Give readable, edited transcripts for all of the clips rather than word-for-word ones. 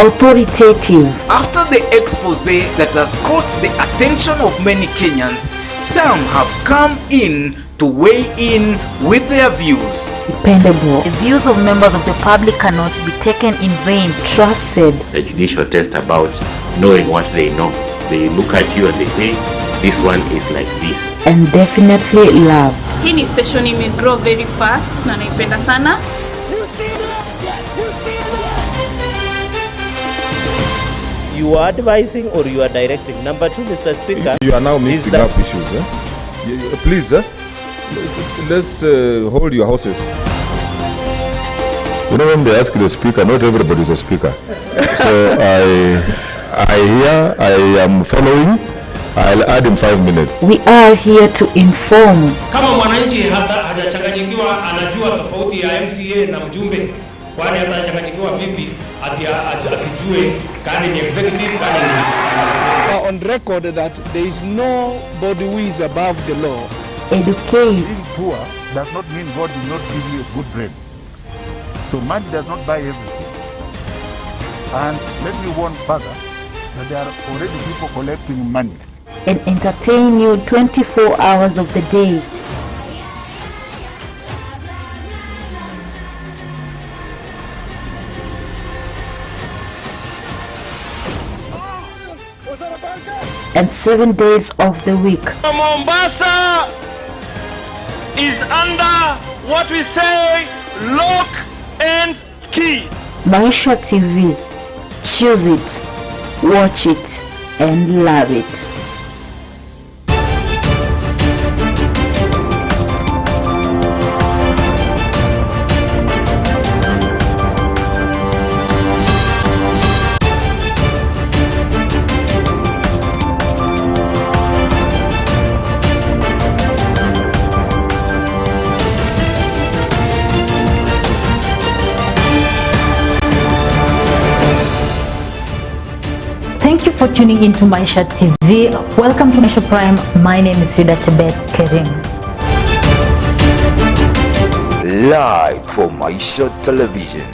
authoritative. After the expose that has caught the attention of many Kenyans, some have come in to weigh in with their views. Dependable. The views of members of the public cannot be taken in vain. Trusted. The judicial test about knowing what they know. They look at you and they say, this one is like this. And definitely love. Hii station may grow very fast na naipenda sana. You are advising or you are directing. Number 2, Mr. Speaker. You are now mixing up issues. Please, let's hold your horses. You know, when they ask the speaker, not everybody is a speaker. So I am following. I'll add in 5 minutes. We are here to inform. Kama mwananchi hajachanganyikiwa anajua tofauti ya MCA na mjumbe, kwani atachanganyikiwa vipi asijue kani ni executive kani ni on record that there is nobody who is above the law. Educate. Being poor does not mean God will not give you a good brain. So money does not buy everything. And let me warn further that there are already people collecting money. And entertain you 24 hours of the day. And 7 days of the week. Mombasa is under what we say lock and key. Maisha TV. Choose it, watch it, and love it. Thank you for tuning into Maisha TV. Welcome to Maisha Prime. My name is Rida Chebet Kerim. Live from Maisha Television,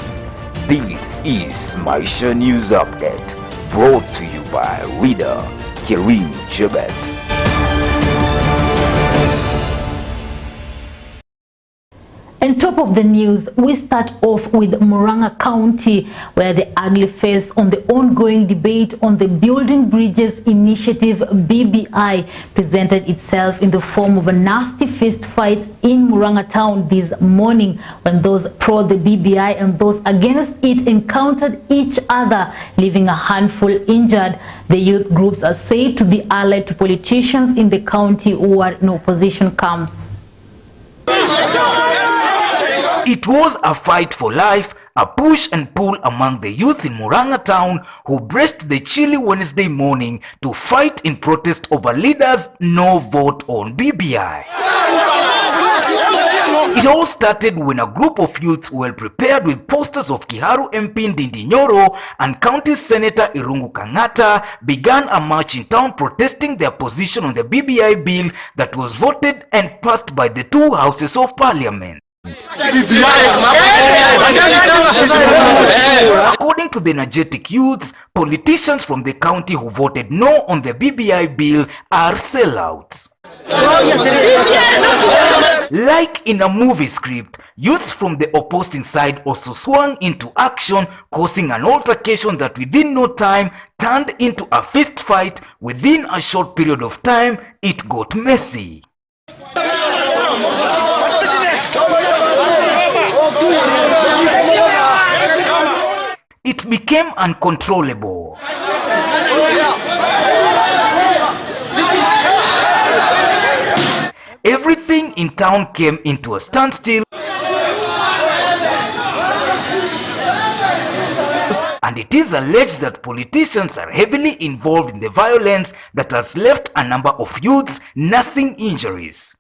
this is Maisha News Update, brought to you by Rida Kerim Chebet. On top of the news, we start off with Murang'a County, where the ugly face on the ongoing debate on the Building Bridges Initiative BBI presented itself in the form of a nasty fist fight in Murang'a town this morning, when those pro the BBI and those against it encountered each other, leaving a handful injured. The youth groups are said to be allied to politicians in the county who are in opposition camps. It was a fight for life, a push and pull among the youth in Murang'a town who braced the chilly Wednesday morning to fight in protest over leaders' no vote on BBI. It all started when a group of youths well prepared with posters of Kiharu MP Ndindi Nyoro and County Senator Irungu Kang'ata began a march in town protesting their position on the BBI bill that was voted and passed by the two houses of parliament. According to the energetic youths, politicians from the county who voted no on the BBI bill are sellouts. Like in a movie script, youths from the opposing side also swung into action, causing an altercation that within no time turned into a fist fight. Within a short period of time, it got messy. It became uncontrollable. Everything in town came into a standstill, and it is alleged that politicians are heavily involved in the violence that has left a number of youths nursing injuries.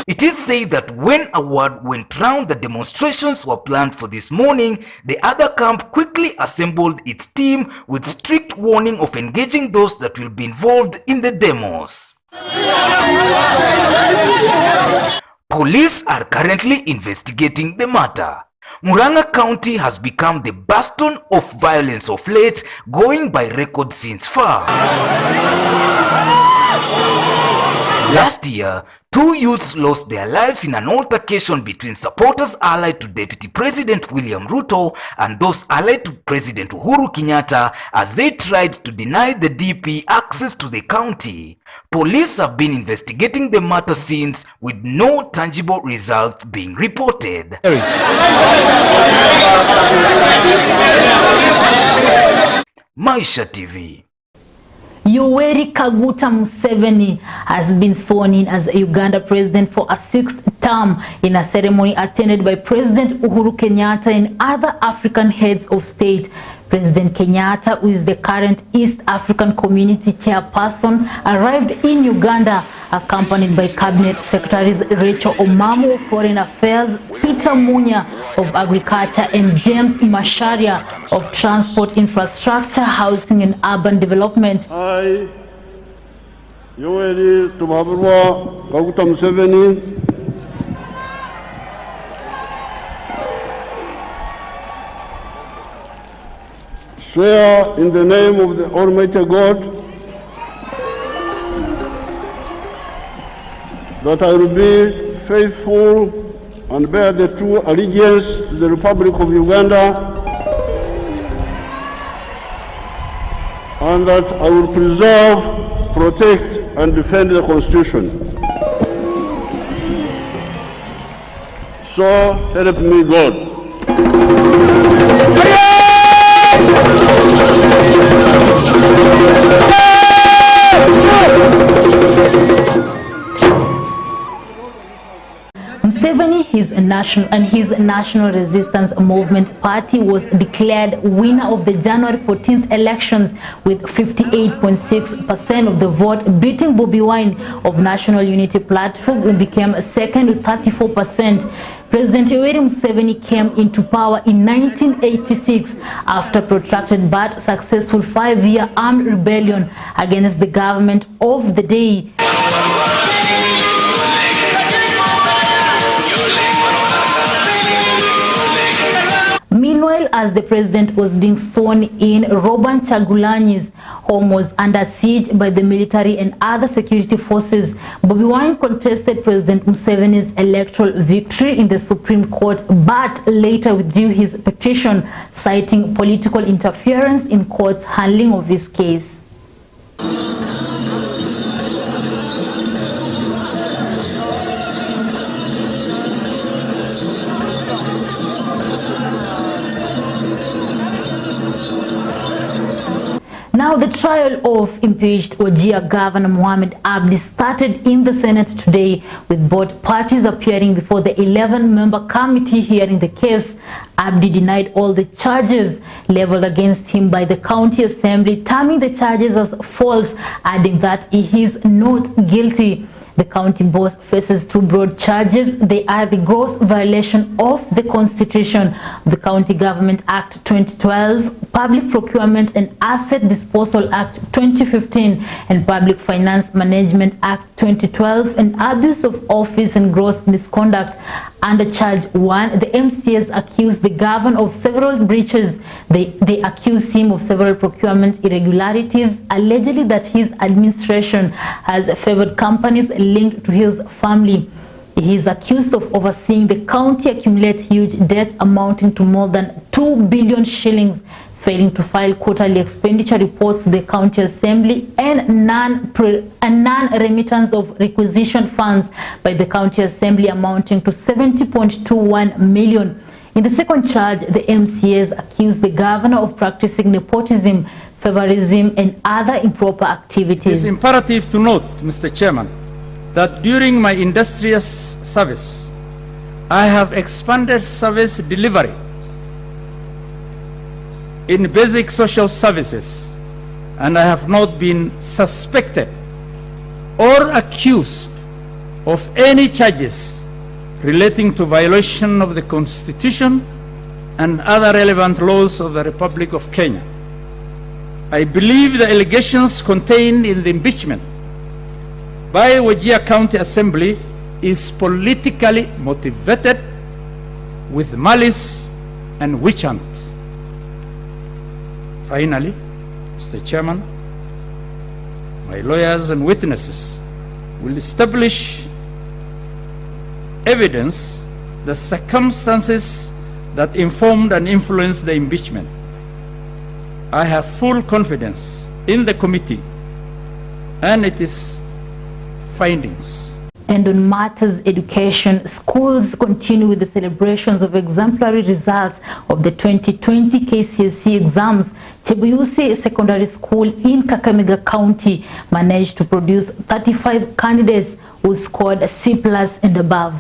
It is said that when a word went round that demonstrations were planned for this morning, the other camp quickly assembled its team with strict warning of engaging those that will be involved in the demos. Police are currently investigating the matter. Murang'a County has become the bastion of violence of late, going by record since far. Last year, 2 youths lost their lives in an altercation between supporters allied to Deputy President William Ruto and those allied to President Uhuru Kenyatta as they tried to deny the DP access to the county. Police have been investigating the matter since, with no tangible result being reported. Maisha TV. Yoweri Kaguta Museveni has been sworn in as Uganda president for a 6th term in a ceremony attended by President Uhuru Kenyatta and other African heads of state. President Kenyatta, who is the current East African Community chairperson, arrived in Uganda accompanied by Cabinet Secretaries Rachel Omamo of Foreign Affairs, Peter Munya of Agriculture, and James Masharia of Transport, Infrastructure, Housing and Urban Development. I, Yoweri Kaguta Museveni, swear in the name of the Almighty God that I will be faithful and bear the true allegiance to the Republic of Uganda, and that I will preserve, protect, and defend the Constitution. So help me God. Museveni, his National Resistance Movement Party was declared winner of the January 14th elections with 58.6% of the vote, beating Bobi Wine of National Unity Platform, who became second with 34%. President Yoweri Museveni came into power in 1986 after protracted but successful 5-year armed rebellion against the government of the day. Meanwhile, as the president was being sworn in, Robert Chagulanyi's home was under siege by the military and other security forces. Bobi Wine contested President Museveni's electoral victory in the Supreme Court, but later withdrew his petition, citing political interference in court's handling of his case. Now, the trial of impeached Wajir Governor Mohamed Abdi started in the Senate today, with both parties appearing before the 11-member committee hearing the case. Abdi denied all the charges leveled against him by the county assembly, terming the charges as false, adding that he is not guilty. The county boss faces 2 broad charges. They are the gross violation of the Constitution, the County Government Act 2012, Public Procurement and Asset Disposal Act 2015, and Public Finance Management Act 2012, and abuse of office and gross misconduct. Under charge 1, the MCAs accused the governor of several breaches. They accuse him of several procurement irregularities, allegedly that his administration has favored companies linked to his family. He is accused of overseeing the county accumulate huge debts amounting to more than 2 billion shillings, failing to file quarterly expenditure reports to the county assembly, and non-remittance of requisition funds by the county assembly amounting to 70.21 million. In the second charge, the MCAs accused the governor of practicing nepotism, favorism, and other improper activities. It is imperative to note, Mr. Chairman, that during my industrious service, I have expanded service delivery in basic social services, and I have not been suspected or accused of any charges relating to violation of the Constitution and other relevant laws of the Republic of Kenya. I believe the allegations contained in the impeachment by Wajir County Assembly is politically motivated with malice and witch hunt. Finally, Mr. Chairman, my lawyers and witnesses will establish evidence, the circumstances that informed and influenced the impeachment. I have full confidence in the committee and its findings. And on matters education, schools continue with the celebrations of exemplary results of the 2020 KCSE exams. Chebuyusi Secondary School in Kakamega County managed to produce 35 candidates who scored C+ and above.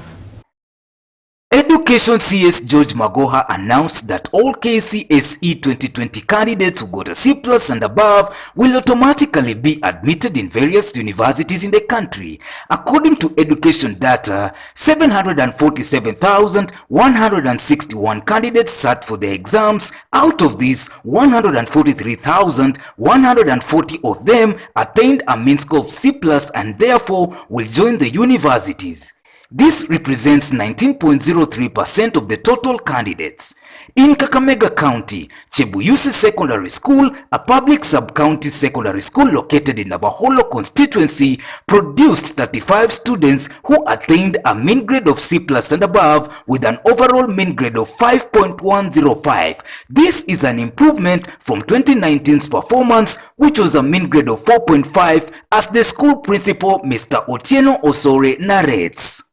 Education CS George Magoha announced that all KCSE 2020 candidates who got a C+ and above will automatically be admitted in various universities in the country. According to education data, 747,161 candidates sat for the exams. Out of these, 143,140 of them attained a mean score of C+ and therefore will join the universities. This represents 19.03% of the total candidates. In Kakamega County, Chebuyusi Secondary School, a public sub-county secondary school located in Navaholo constituency, produced 35 students who attained a mean grade of C+ and above with an overall mean grade of 5.105. This is an improvement from 2019's performance, which was a mean grade of 4.5, as the school principal, Mr. Otieno Osore, narrates.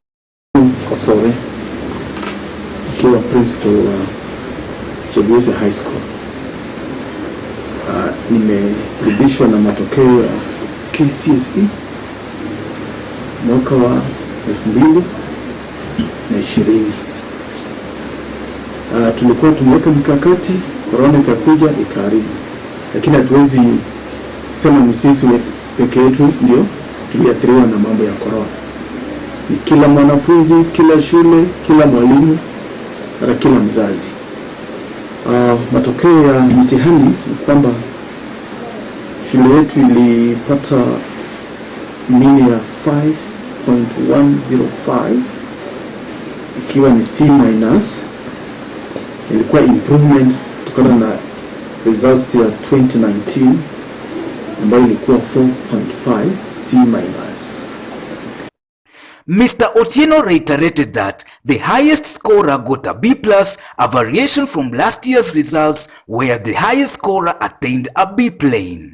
Osore, ikiwa principal Chebuyusi High School. Nimeridhishwa na matokeo ya KCSE mwaka wa 2020. Tulikuwa tumeweka mikakati, corona ikakuja ikaharibu, lakini hatuwezi sema ni sisi peke yetu ndio tuliathiriwa na mambo ya corona. Ni kila mwanafunzi, kila shule, kila mwalimu, na kila mzazi. Matokeo ya mtihani ni kwamba shule yetu ilipata mean ya 5.105 ikiwa ni C-. Ilikuwa improvement kutokana na results ya 2019 ambayo ilikuwa 4.5 C-. Mr. Otieno reiterated that the highest scorer got a B+, a variation from last year's results where the highest scorer attained a B plain.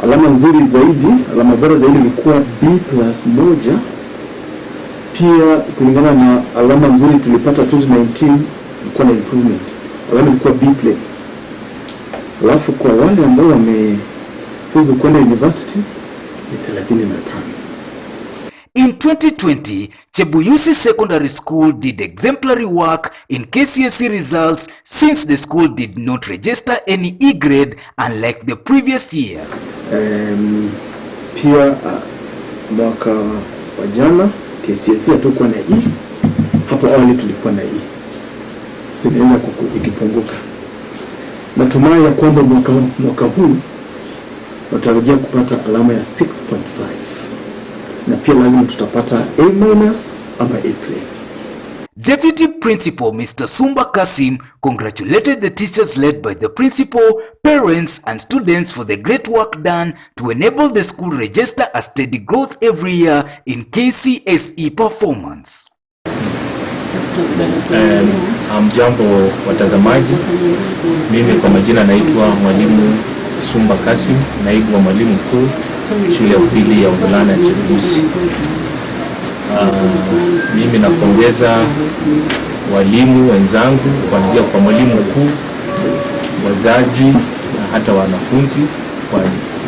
Alama nzuri zaidi, alama bora zaidi ilikuwa B+ moja. Pia kulingana na alama nzuri tulipata 2019 ilikuwa na improvement. Alama ilikuwa B plain. Alafu kwa wale ambao wamefuzu kwenda university ni 35. In 2020, Chebuyusi Secondary School did exemplary work in KCSE results since the school did not register any E grade unlike the previous year. Pia mwaka wa jana KCSE hatukuwa na E. Hapo awali tulikuwa na E. Sinaanza ikipunguka. Natumai ya kwamba mwaka huu watarajia kupata alama ya 6.5. Na pia lazima tutapata A- ama A plain. Deputy Principal Mr. Sumba Kasim congratulated the teachers led by the principal, parents and students for the great work done to enable the school register a steady growth every year in KCSE performance. Jambo watazamaji, mimi kwa majina naitwa Mwalimu Sumba Kasim, naibu wa mwalimu mkuu shule ya upili ya wavulana ya Chebuyusi. Mimi napongeza walimu wenzangu kuanzia kwa mwalimu mkuu, wazazi na hata wanafunzi kwa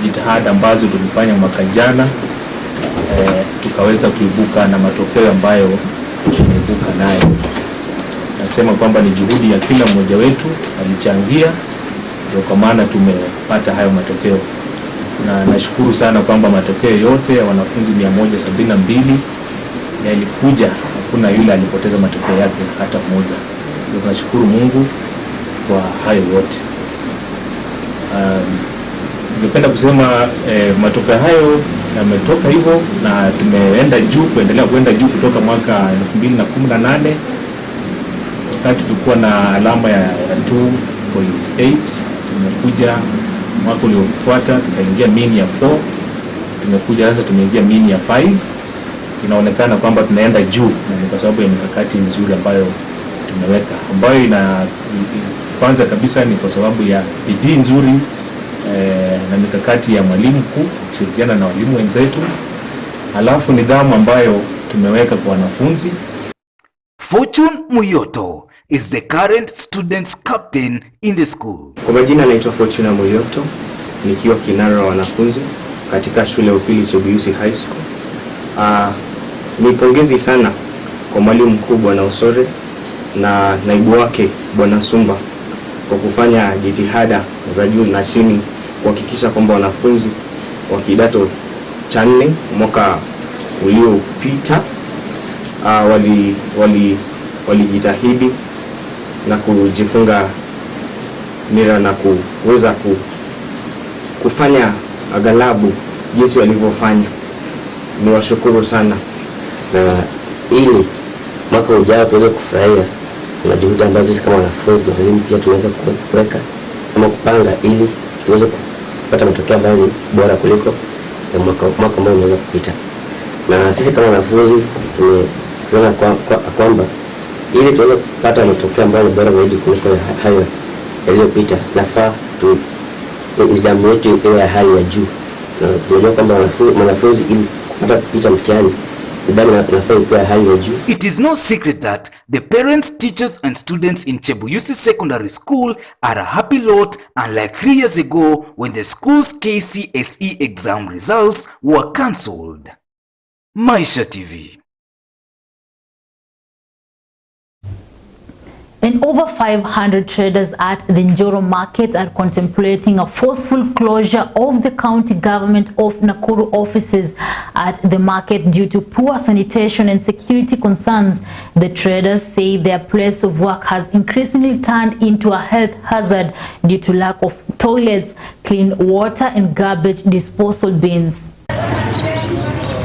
jitihada ambazo tulifanya mwaka jana, tukaweza kuibuka na matokeo ambayo tumeibuka nayo. Nasema kwamba ni juhudi ya kila mmoja wetu alichangia, ndio kwa maana tumepata hayo matokeo. Na nashukuru sana kwamba matokeo yote ya wanafunzi 172 yalikuja, hakuna yule alipoteza matokeo yake hata mmoja. Ndio tunashukuru Mungu kwa hayo yote. Ningependa kusema matokeo hayo yametoka hivyo, na tumeenda juu, kuendelea kwenda juu kutoka mwaka 2018 wakati tulikuwa na alama ya 2.8, tumekuja mwaka uliofuata tukaingia mean ya 4, tumekuja sasa tumeingia mean ya 5. Inaonekana kwamba tunaenda juu, na ni kwa sababu ya mikakati nzuri ambayo tumeweka, ambayo kwanza kabisa ni kwa sababu ya bidii nzuri na mikakati ya mwalimu mkuu kushirikiana na walimu wenzetu, alafu nidhamu ambayo tumeweka kwa wanafunzi. Fortune Muyoto is the current students captain in the school. Kwa majina naitwa Fortune Muyoto, nikiwa kinara wa wanafunzi katika shule ya upili Chebuyusi High School. Nipongezi sana kwa mwalimu mkuu Bwana Osore na naibu wake Bwana Sumba kwa kufanya jitihada za juu na chini kuhakikisha kwamba wanafunzi wa kidato cha 4 mwaka uliopita walijitahidi na kujifunga nira na kuweza kufanya aghalabu jinsi walivyofanya. Niwashukuru sana, na ili mwaka ujao tuweze kufurahia na juhudi ambazo sisi kama wanafunzi na walimu pia tunaweza kuweka ama kupanga ili tuweze kupata matokeo ambayo ni bora kuliko mwaka ambao unaweza kupita. Na sisi kama wanafunzi tumesikizana kwamba ili tuweze kupata matokeo ambayo ni bora zaidi kuliko hayo yaliyopita, nafaa nidhamu yetu iwe ya hali ya juu. Na tunajua kwamba wanafunzi ili kupata kupita mtihani It is no secret that the parents, teachers and students in Chebuyusi Secondary School are a happy lot, unlike 3 years ago when the school's KCSE exam results were cancelled. Maisha TV. And over 500 traders at the Njoro market are contemplating a forceful closure of the county government of Nakuru offices at the market due to poor sanitation and security concerns. The traders say their place of work has increasingly turned into a health hazard due to lack of toilets, clean water and garbage disposal bins.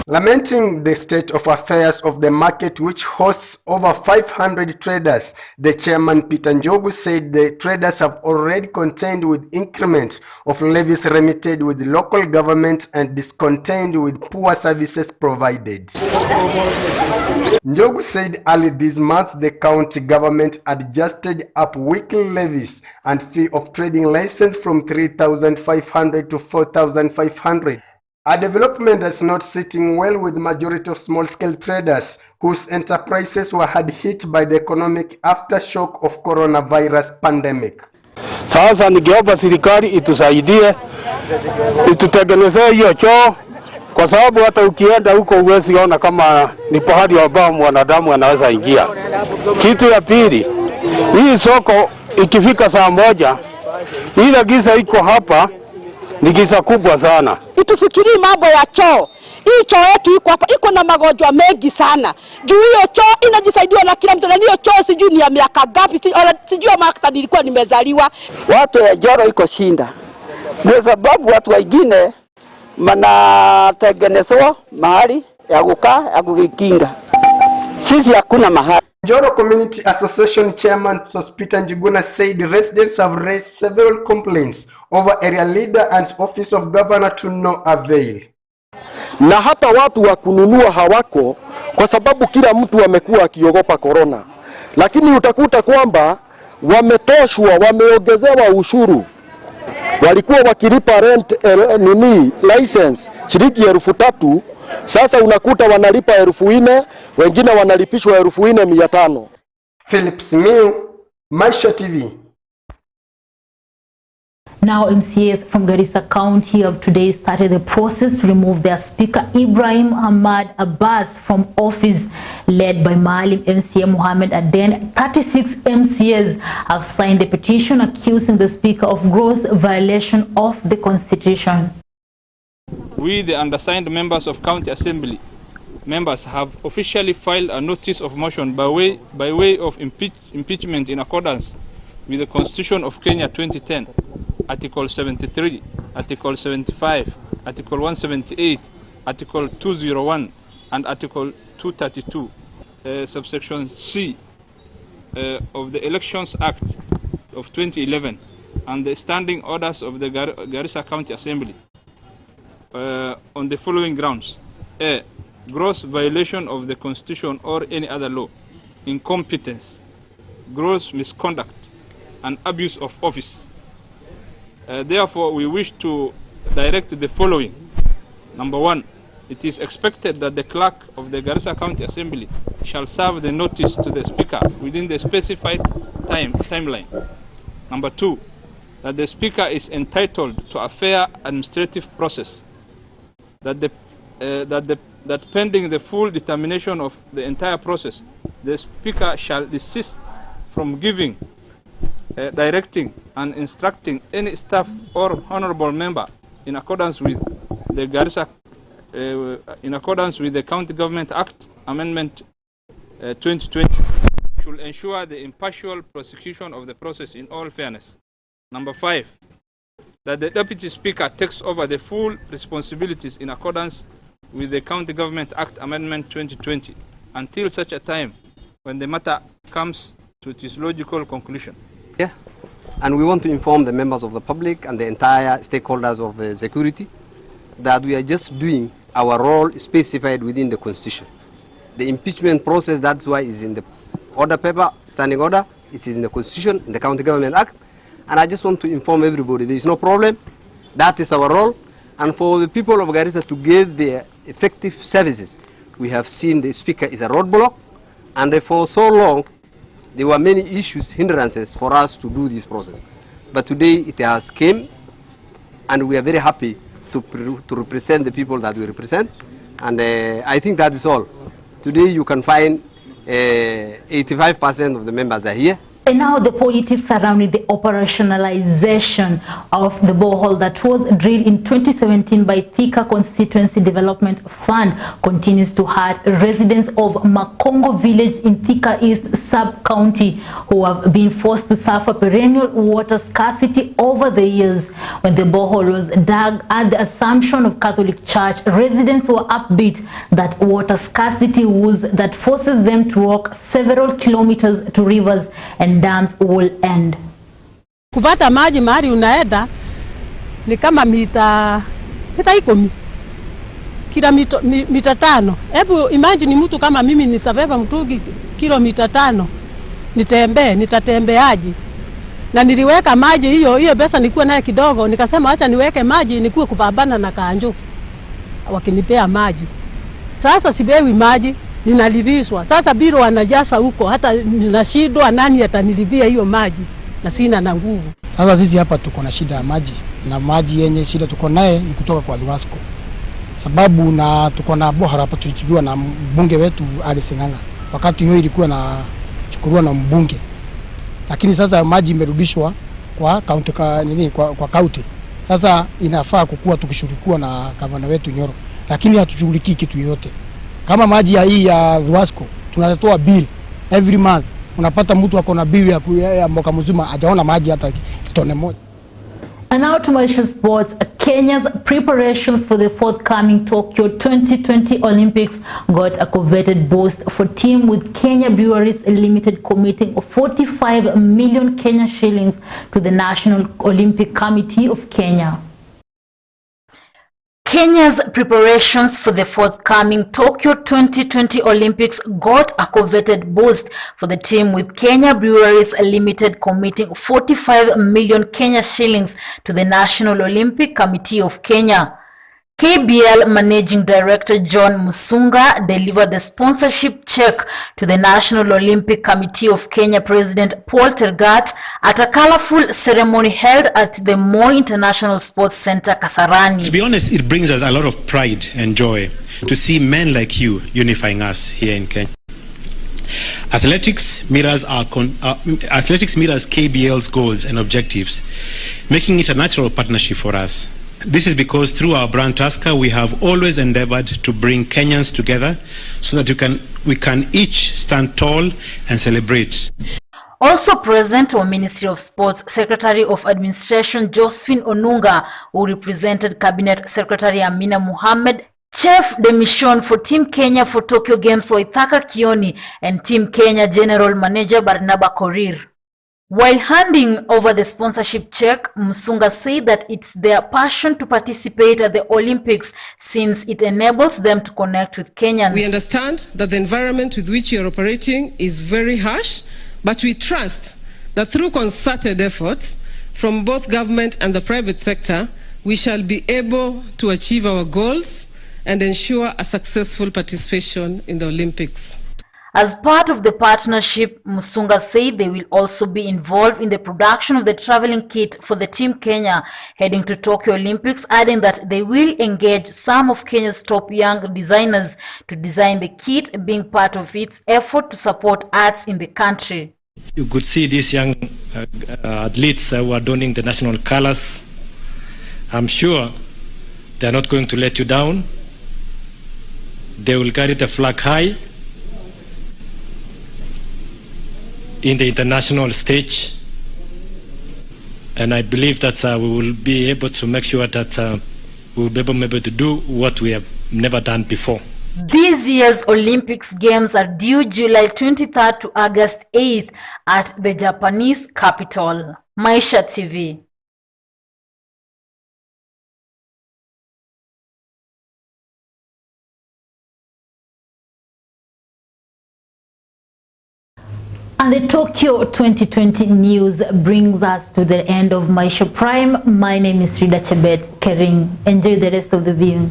Lamenting the state of affairs of the market, which hosts over 500 traders, the chairman Peter Njogu said the traders have already contended with increments of levies remitted with local government and discontent with poor services provided. Njogu said early this month the county government adjusted up weekly levies and fee of trading license from 3,500 to 4,500. A development that's not sitting well with the majority of small-scale traders whose enterprises were hard hit by the economic aftershock of coronavirus pandemic. Sasa ningeomba serikali itusaidie, itutengenezee hiyo choo, kwa sababu hata ukienda huko uwezi ona kama ni pahali ambapo mwanadamu anaweza ingia. Kitu ya pili, hii soko ikifika saa 1, ile giza iko hapa ni giza kubwa sana. Itufikirie mambo ya choo. Hii choo yetu iko hapa iko na magonjwa mengi sana. Juu hiyo choo inajisaidiwa na kila mtu, na hiyo choo sijui ni ya miaka ngapi, sijui mwaka nilikuwa nimezaliwa. Watu ya Njoro iko shinda. Kwa sababu watu wengine manatengenezwa mahali ya kukaa ya kukinga. Sisi hakuna mahali. Njoro Community Association Chairman Peter Njuguna said residents have raised several complaints over area leader and office of governor to no avail. Na hata watu wa kununua hawako kwa sababu kila mtu amekuwa akiogopa corona. Lakini utakuta kwamba wametoshwa, wameongezewa ushuru. Walikuwa wakilipa rent license shilingi 3,000. Sasa unakuta wanalipa 4,000, wengine wanalipishwa 4,500. Philip Simiu, Maisha TV. Now, MCAs from Garissa County have today started the process to remove their Speaker Ibrahim Ahmad Abbas from office, led by Maalim MCA Mohammed Aden. 36 MCAs have signed a petition accusing the Speaker of gross violation of the Constitution. We, the undersigned members of County Assembly members, have officially filed a notice of motion by way of impeachment in accordance with the Constitution of Kenya 2010, Article 73, Article 75, Article 178, Article 201 and Article 232, subsection C of the Elections Act of 2011 and the standing orders of the Garissa County Assembly on the following grounds: A. Gross violation of the Constitution or any other law, incompetence, gross misconduct, and abuse of office. Therefore, we wish to direct the following. Number 1, it is expected that the clerk of the Garissa County Assembly shall serve the notice to the Speaker within the specified timeline. Number 2, that the Speaker is entitled to a fair administrative process, that pending the full determination of the entire process, the Speaker shall desist from giving, directing, and instructing any staff or honorable member in accordance with the County Government Act Amendment 2020, should ensure the impartial prosecution of the process in all fairness. Number 5, that the Deputy Speaker takes over the full responsibilities in accordance with the County Government Act Amendment 2020 until such a time when the matter comes to its logical conclusion. Yeah, and we want to inform the members of the public and the entire stakeholders of security that we are just doing our role specified within the Constitution. The impeachment process, that's why is in the order paper, standing order, it is in the Constitution, in the County Government Act, and I just want to inform everybody there is no problem. That is our role, and for the people of Garissa to get their effective services, we have seen the Speaker is a roadblock, and for so long there were many issues, hindrances for us to do this process. But today it has came, and we are very happy to represent the people that we represent, and I think that is all. Today you can find 85% of the members are here. And now the politics surrounding the operationalization of the borehole that was drilled in 2017 by Thika Constituency Development Fund continues to hurt residents of Makongo village in Thika East sub-county who have been forced to suffer perennial water scarcity over the years. When the borehole was dug at the Assumption of Catholic Church, residents were upbeat that water scarcity was that forces them to walk several kilometers to rivers and dams will end. Kupata maji mahali unaenda ni kama mita 10 kila mita 5. Hebu imagine mtu kama mimi nitabeba mtungi kilomita 5 nitatembeaje? Na niliweka maji hiyo pesa nilikuwa naye kidogo, nikasema acha niweke maji nikuwe kupambana na kanjo wakinipea maji. Sasa sibewi maji, ninalidhishwa. Sasa biro wanajasa huko, hata ninashindwa nani atanilidhia hiyo maji na sina na nguvu. Sasa sisi hapa tuko na shida ya maji, na maji yenye shida tuko naye ni kutoka kwa Luasco. Sababu na tuko na bohara hapa tulichibiwa na mbunge wetu Ali Singanga. Wakati hiyo ilikuwa na chukuliwa na mbunge. Lakini sasa maji imerudishwa kwa kaunti kwa kaunti. Sasa inafaa kukua tukishirikiana na gavana wetu Nyoro. Lakini hatushughulikii kitu yoyote. Kama maji hii ya Luasco tunatoa bill every month. Unapata mtu ako na bill ya mwaka mzima hajaona maji hata kitone moja. And now to Maisha Sports. Kenya's preparations for the forthcoming Tokyo 2020 Olympics got a coveted boost for team with Kenya Breweries Limited committing 45 million Kenya shillings to the National Olympic Committee of Kenya. Kenya's preparations for the forthcoming Tokyo 2020 Olympics got a coveted boost for the team with Kenya Breweries Limited committing 45 million Kenya shillings to the National Olympic Committee of Kenya. KBL Managing Director John Musunga delivered the sponsorship check to the National Olympic Committee of Kenya President Paul Tergat at a colorful ceremony held at the Moi International Sports Center, Kasarani. To be honest, it brings us a lot of pride and joy to see men like you unifying us here in Kenya. Athletics mirrors KBL's goals and objectives, making it a natural partnership for us. This is because through our brand Tusker, we have always endeavored to bring Kenyans together so that we can each stand tall and celebrate. Also present were Ministry of Sports Secretary of Administration Josephine Onunga, who represented Cabinet Secretary Amina Mohammed, Chef de mission for Team Kenya for Tokyo Games Waithaka Kioni and Team Kenya General Manager Barnaba Korir. While handing over the sponsorship check, Musunga said that it's their passion to participate at the Olympics since it enables them to connect with Kenyans. We understand that the environment with which you are operating is very harsh, but we trust that through concerted efforts from both government and the private sector, we shall be able to achieve our goals and ensure a successful participation in the Olympics. As part of the partnership, Musunga said they will also be involved in the production of the traveling kit for the Team Kenya heading to Tokyo Olympics, adding that they will engage some of Kenya's top young designers to design the kit, being part of its effort to support arts in the country. You could see these young athletes who are donning the national colors. I'm sure they are not going to let you down. They will carry the flag high in the international stage, and I believe that we will be able to make sure that we will be able to do what we have never done before. This year's Olympics Games are due July 23rd to August 8th at the Japanese capital. Maisha TV. And the Tokyo 2020 news brings us to the end of Maisha Prime. My name is Rida Chebet Kering. Enjoy the rest of the viewing.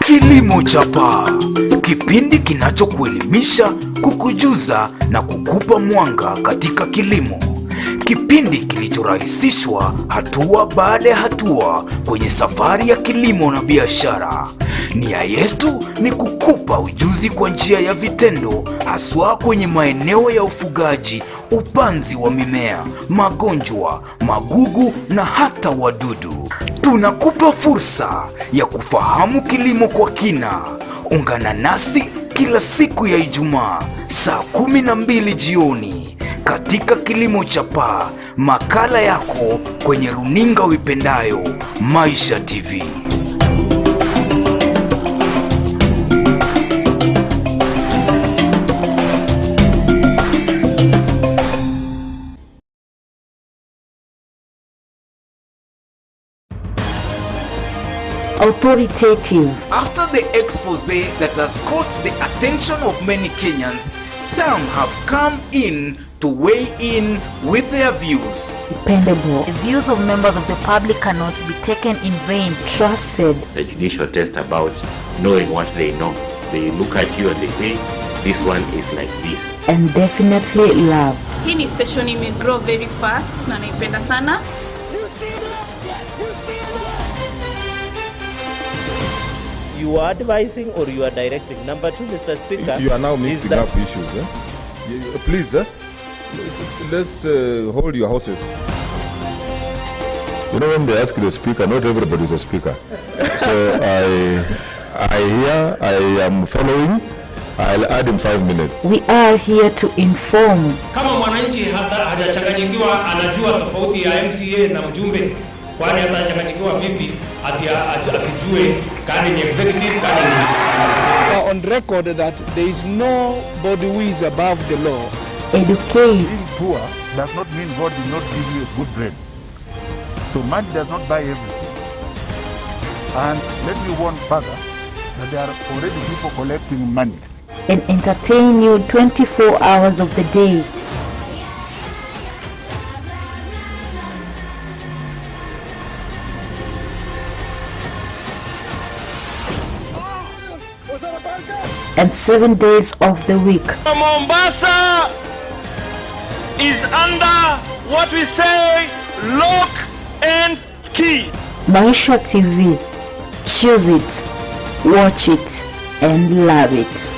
Kilimo cha Paa, kipindi kinachokuelimisha, kukujuza na kukupa mwanga katika kilimo. Kipindi kilichorahisishwa hatua baada ya hatua kwenye safari ya kilimo na biashara. Nia yetu ni kukupa ujuzi kwa njia ya vitendo, haswa kwenye maeneo ya ufugaji, upanzi wa mimea, magonjwa, magugu na hata wadudu. Tunakupa fursa ya kufahamu kilimo kwa kina. Ungana nasi kila siku ya Ijumaa saa 12 jioni katika Kilimo cha Paa, makala yako kwenye runinga uipendayo, Maisha TV. Authoritative. After the expose that has caught the attention of many Kenyans, some have come in to weigh in with their views. Dependable. The views of members of the public cannot be taken in vain. Trusted. The judicial test about knowing what they know. They look at you and they say, this one is like this. And definitely love. Hii ni station imegrow very fast na naipenda sana. You are advising or you are directing. Number two, Mr. Speaker. You are now mixing up issues. Please, let's hold your horses. You know, when they ask the speaker, not everybody is a speaker. So I am following. I'll add in 5 minutes. We are here to inform. Kama mwananchi hajachanganyikiwa, anajua tofauti ya MCA na mjumbe, kwani atachanganyikiwa vipi asijue kani ni executive, kani ni on record that there is nobody who is above the law. Educate. Being poor does not mean God did not give you a good brain. So money does not buy everything. And let me warn further that there are already people collecting money. And entertain you 24 hours of the day. And 7 days of the week. Mombasa is under what we say lock and key. Maisha TV. Choose it, watch it, and love it.